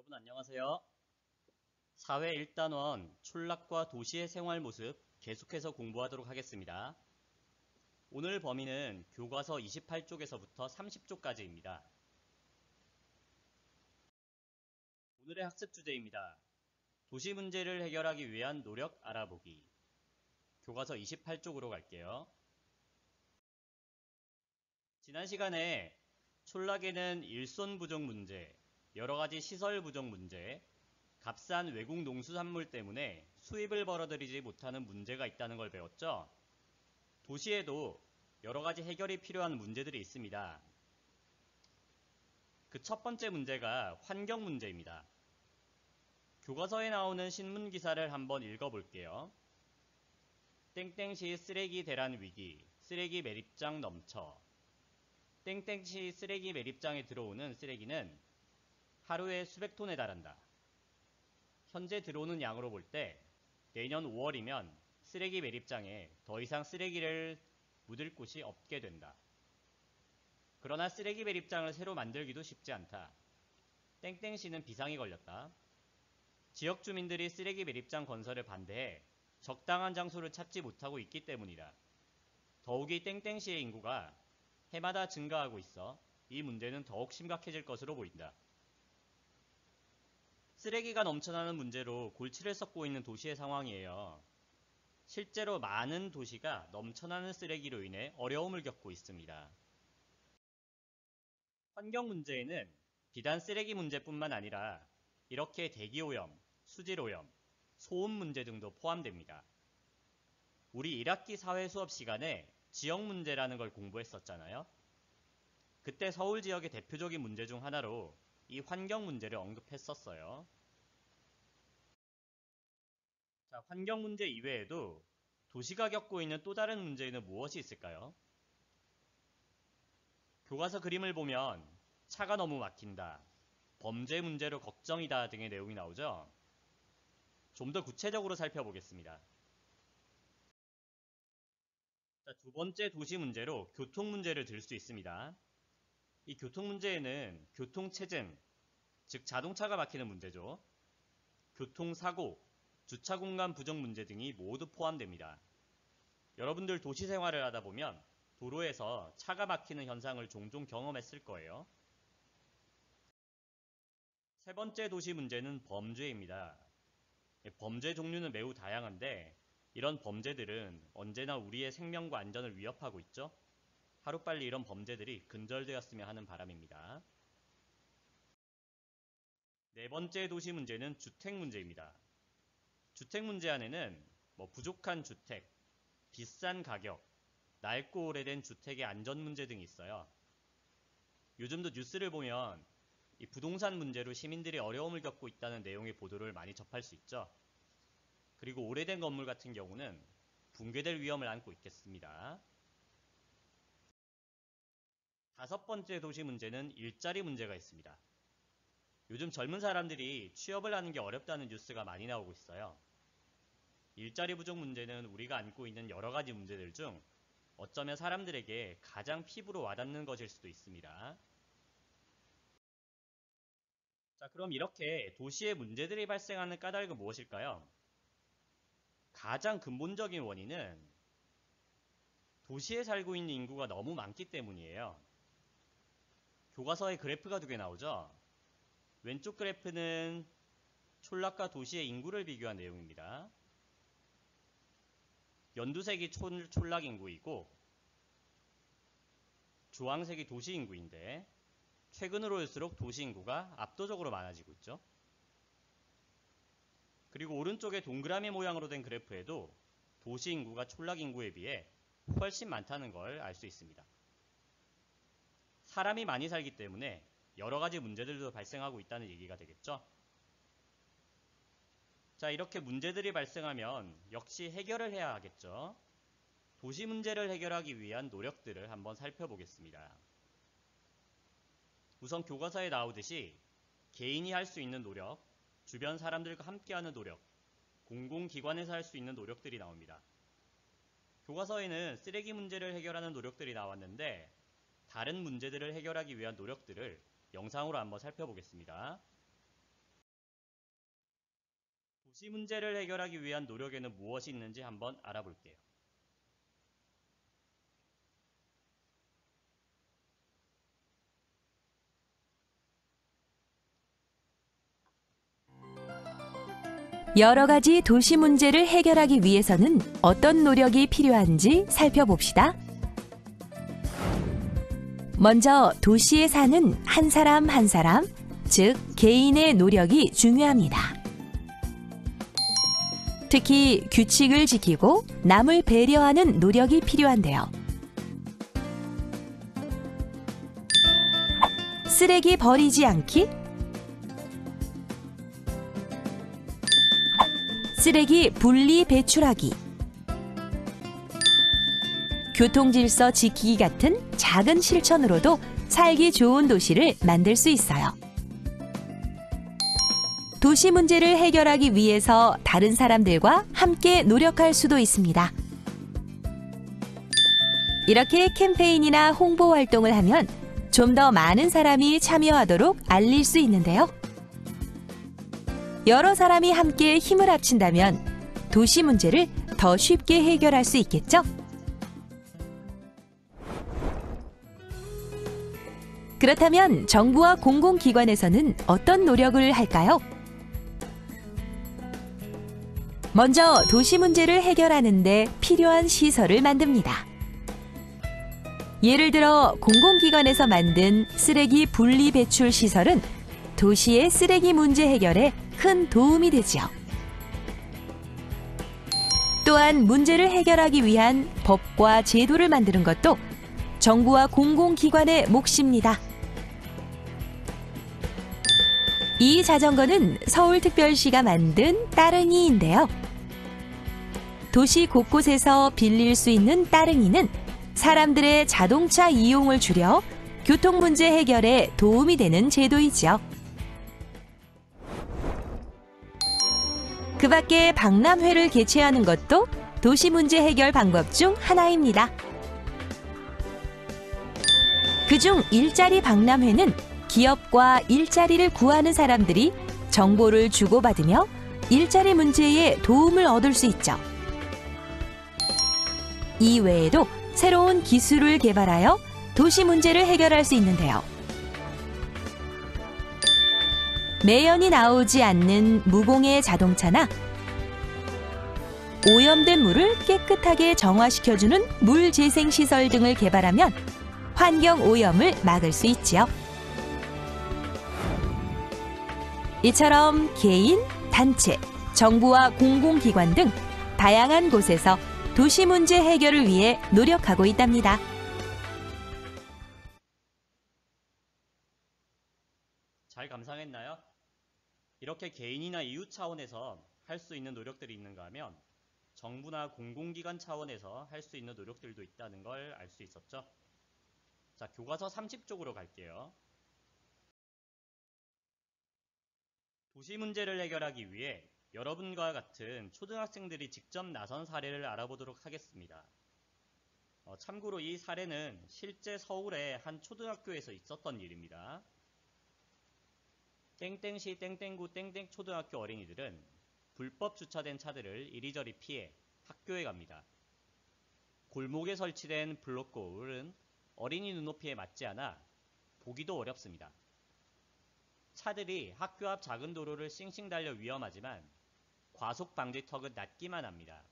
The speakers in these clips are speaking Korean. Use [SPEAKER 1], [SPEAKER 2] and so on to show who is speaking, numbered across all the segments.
[SPEAKER 1] 여러분 안녕하세요. 사회 1단원 촌락과 도시의 생활 모습 계속해서 공부하도록 하겠습니다. 오늘 범위는 교과서 28쪽에서부터 30쪽까지입니다. 오늘의 학습 주제입니다. 도시 문제를 해결하기 위한 노력 알아보기. 교과서 28쪽으로 갈게요. 지난 시간에 촌락에는 일손 부족 문제, 여러가지 시설 부족 문제, 값싼 외국 농수산물 때문에 수입을 벌어들이지 못하는 문제가 있다는 걸 배웠죠? 도시에도 여러가지 해결이 필요한 문제들이 있습니다. 그 첫 번째 문제가 환경 문제입니다. 교과서에 나오는 신문 기사를 한번 읽어볼게요. 땡땡시 쓰레기 대란 위기, 쓰레기 매립장 넘쳐. 땡땡시 쓰레기 매립장에 들어오는 쓰레기는 하루에 수백 톤에 달한다. 현재 들어오는 양으로 볼 때 내년 5월이면 쓰레기 매립장에 더 이상 쓰레기를 묻을 곳이 없게 된다. 그러나 쓰레기 매립장을 새로 만들기도 쉽지 않다. 땡땡시는 비상이 걸렸다. 지역 주민들이 쓰레기 매립장 건설을 반대해 적당한 장소를 찾지 못하고 있기 때문이다. 더욱이 땡땡시의 인구가 해마다 증가하고 있어 이 문제는 더욱 심각해질 것으로 보인다. 쓰레기가 넘쳐나는 문제로 골치를 썩고 있는 도시의 상황이에요. 실제로 많은 도시가 넘쳐나는 쓰레기로 인해 어려움을 겪고 있습니다. 환경 문제에는 비단 쓰레기 문제뿐만 아니라 이렇게 대기오염, 수질오염, 소음 문제 등도 포함됩니다. 우리 1학기 사회 수업 시간에 지역 문제라는 걸 공부했었잖아요. 그때 서울 지역의 대표적인 문제 중 하나로 이 환경 문제를 언급했었어요. 자, 환경 문제 이외에도 도시가 겪고 있는 또 다른 문제는 무엇이 있을까요? 교과서 그림을 보면 차가 너무 막힌다, 범죄 문제로 걱정이다 등의 내용이 나오죠. 좀 더 구체적으로 살펴보겠습니다. 자, 두 번째 도시 문제로 교통 문제를 들 수 있습니다. 이 교통 문제에는 교통체증, 즉 자동차가 막히는 문제죠. 교통사고, 주차 공간 부족 문제 등이 모두 포함됩니다. 여러분들 도시 생활을 하다 보면 도로에서 차가 막히는 현상을 종종 경험했을 거예요. 세 번째 도시 문제는 범죄입니다. 범죄 종류는 매우 다양한데 이런 범죄들은 언제나 우리의 생명과 안전을 위협하고 있죠. 하루빨리 이런 범죄들이 근절되었으면 하는 바람입니다. 네 번째 도시 문제는 주택 문제입니다. 주택 문제 안에는 부족한 주택, 비싼 가격, 낡고 오래된 주택의 안전 문제 등이 있어요. 요즘도 뉴스를 보면 이 부동산 문제로 시민들이 어려움을 겪고 있다는 내용의 보도를 많이 접할 수 있죠. 그리고 오래된 건물 같은 경우는 붕괴될 위험을 안고 있겠습니다. 다섯 번째 도시 문제는 일자리 문제가 있습니다. 요즘 젊은 사람들이 취업을 하는 게 어렵다는 뉴스가 많이 나오고 있어요. 일자리 부족 문제는 우리가 안고 있는 여러 가지 문제들 중 어쩌면 사람들에게 가장 피부로 와닿는 것일 수도 있습니다. 자, 그럼 이렇게 도시의 문제들이 발생하는 까닭은 무엇일까요? 가장 근본적인 원인은 도시에 살고 있는 인구가 너무 많기 때문이에요. 교과서에 그래프가 두 개 나오죠? 왼쪽 그래프는 촌락과 도시의 인구를 비교한 내용입니다. 연두색이 촌락 인구이고 주황색이 도시 인구인데 최근으로 올수록 도시 인구가 압도적으로 많아지고 있죠. 그리고 오른쪽에 동그라미 모양으로 된 그래프에도 도시 인구가 촌락 인구에 비해 훨씬 많다는 걸 알 수 있습니다. 사람이 많이 살기 때문에 여러 가지 문제들도 발생하고 있다는 얘기가 되겠죠. 자, 이렇게 문제들이 발생하면 역시 해결을 해야 하겠죠. 도시 문제를 해결하기 위한 노력들을 한번 살펴보겠습니다. 우선 교과서에 나오듯이 개인이 할 수 있는 노력, 주변 사람들과 함께하는 노력, 공공기관에서 할 수 있는 노력들이 나옵니다. 교과서에는 쓰레기 문제를 해결하는 노력들이 나왔는데 다른 문제들을 해결하기 위한 노력들을 영상으로 한번 살펴보겠습니다. 도시 문제를 해결하기 위한 노력에는 무엇이 있는지 한번 알아볼게요.
[SPEAKER 2] 여러 가지 도시 문제를 해결하기 위해서는 어떤 노력이 필요한지 살펴봅시다. 먼저 도시에 사는 한 사람 한 사람, 즉 개인의 노력이 중요합니다. 특히 규칙을 지키고 남을 배려하는 노력이 필요한데요. 쓰레기 버리지 않기, 쓰레기 분리 배출하기, 교통질서 지키기 같은 작은 실천으로도 살기 좋은 도시를 만들 수 있어요. 도시 문제를 해결하기 위해서 다른 사람들과 함께 노력할 수도 있습니다. 이렇게 캠페인이나 홍보 활동을 하면 좀 더 많은 사람이 참여하도록 알릴 수 있는데요. 여러 사람이 함께 힘을 합친다면 도시 문제를 더 쉽게 해결할 수 있겠죠? 그렇다면 정부와 공공기관에서는 어떤 노력을 할까요? 먼저 도시 문제를 해결하는 데 필요한 시설을 만듭니다. 예를 들어 공공기관에서 만든 쓰레기 분리 배출 시설은 도시의 쓰레기 문제 해결에 큰 도움이 되죠. 또한 문제를 해결하기 위한 법과 제도를 만드는 것도 정부와 공공기관의 몫입니다. 이 자전거는 서울특별시가 만든 따릉이인데요. 도시 곳곳에서 빌릴 수 있는 따릉이는 사람들의 자동차 이용을 줄여 교통 문제 해결에 도움이 되는 제도이죠. 그 밖에 박람회를 개최하는 것도 도시 문제 해결 방법 중 하나입니다. 그중 일자리 박람회는 기업과 일자리를 구하는 사람들이 정보를 주고받으며 일자리 문제에 도움을 얻을 수 있죠. 이 외에도 새로운 기술을 개발하여 도시 문제를 해결할 수 있는데요. 매연이 나오지 않는 무공해 자동차나 오염된 물을 깨끗하게 정화시켜주는 물 재생 시설 등을 개발하면 환경 오염을 막을 수 있지요. 이처럼 개인, 단체, 정부와 공공기관 등 다양한 곳에서 도시 문제 해결을 위해 노력하고 있답니다.
[SPEAKER 1] 잘 감상했나요? 이렇게 개인이나 이웃 차원에서 할 수 있는 노력들이 있는가 하면 정부나 공공기관 차원에서 할 수 있는 노력들도 있다는 걸 알 수 있었죠. 자, 교과서 30쪽으로 갈게요. 도시 문제를 해결하기 위해 여러분과 같은 초등학생들이 직접 나선 사례를 알아보도록 하겠습니다. 참고로 이 사례는 실제 서울의 한 초등학교에서 있었던 일입니다. 땡땡시 땡땡구 땡땡 초등학교 어린이들은 불법 주차된 차들을 이리저리 피해 학교에 갑니다. 골목에 설치된 블록 거울은 어린이 눈높이에 맞지 않아 보기도 어렵습니다. 차들이 학교 앞 작은 도로를 싱싱 달려 위험하지만 과속 방지턱은 낮기만 합니다.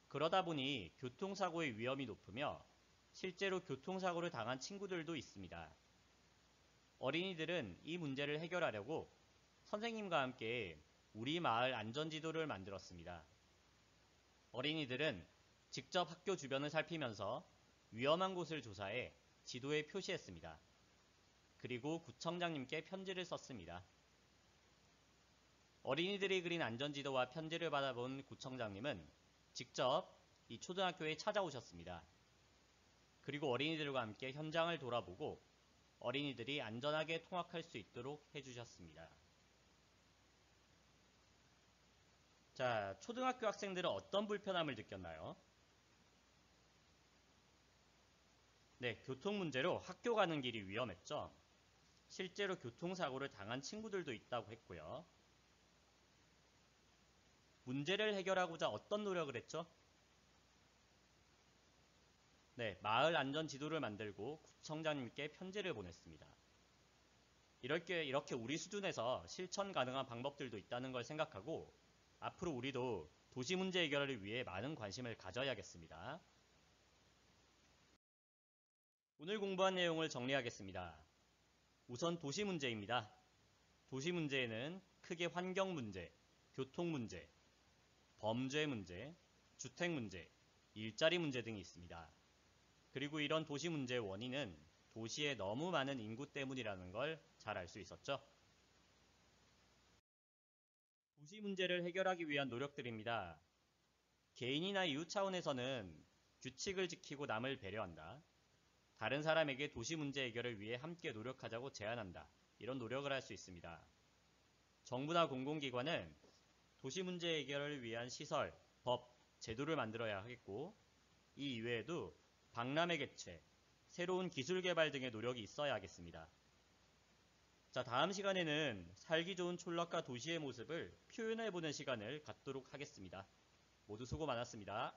[SPEAKER 1] 그러다 보니 교통사고의 위험이 높으며 실제로 교통사고를 당한 친구들도 있습니다. 어린이들은 이 문제를 해결하려고 선생님과 함께 우리 마을 안전지도를 만들었습니다. 어린이들은 직접 학교 주변을 살피면서 위험한 곳을 조사해 지도에 표시했습니다. 그리고 구청장님께 편지를 썼습니다. 어린이들이 그린 안전지도와 편지를 받아본 구청장님은 직접 이 초등학교에 찾아오셨습니다. 그리고 어린이들과 함께 현장을 돌아보고 어린이들이 안전하게 통학할 수 있도록 해주셨습니다. 자, 초등학교 학생들은 어떤 불편함을 느꼈나요? 네, 교통 문제로 학교 가는 길이 위험했죠. 실제로 교통사고를 당한 친구들도 있다고 했고요. 문제를 해결하고자 어떤 노력을 했죠? 네, 마을 안전 지도를 만들고 구청장님께 편지를 보냈습니다. 이렇게 우리 수준에서 실천 가능한 방법들도 있다는 걸 생각하고 앞으로 우리도 도시 문제 해결을 위해 많은 관심을 가져야겠습니다. 오늘 공부한 내용을 정리하겠습니다. 우선 도시 문제입니다. 도시 문제에는 크게 환경 문제, 교통 문제, 범죄 문제, 주택 문제, 일자리 문제 등이 있습니다. 그리고 이런 도시 문제의 원인은 도시의 너무 많은 인구 때문이라는 걸 잘 알 수 있었죠. 도시 문제를 해결하기 위한 노력들입니다. 개인이나 이웃 차원에서는 규칙을 지키고 남을 배려한다. 다른 사람에게 도시 문제 해결을 위해 함께 노력하자고 제안한다. 이런 노력을 할 수 있습니다. 정부나 공공기관은 도시 문제 해결을 위한 시설, 법, 제도를 만들어야 하겠고 이 이외에도 박람회 개최, 새로운 기술 개발 등의 노력이 있어야 하겠습니다. 자, 다음 시간에는 살기 좋은 촌락과 도시의 모습을 표현해보는 시간을 갖도록 하겠습니다. 모두 수고 많았습니다.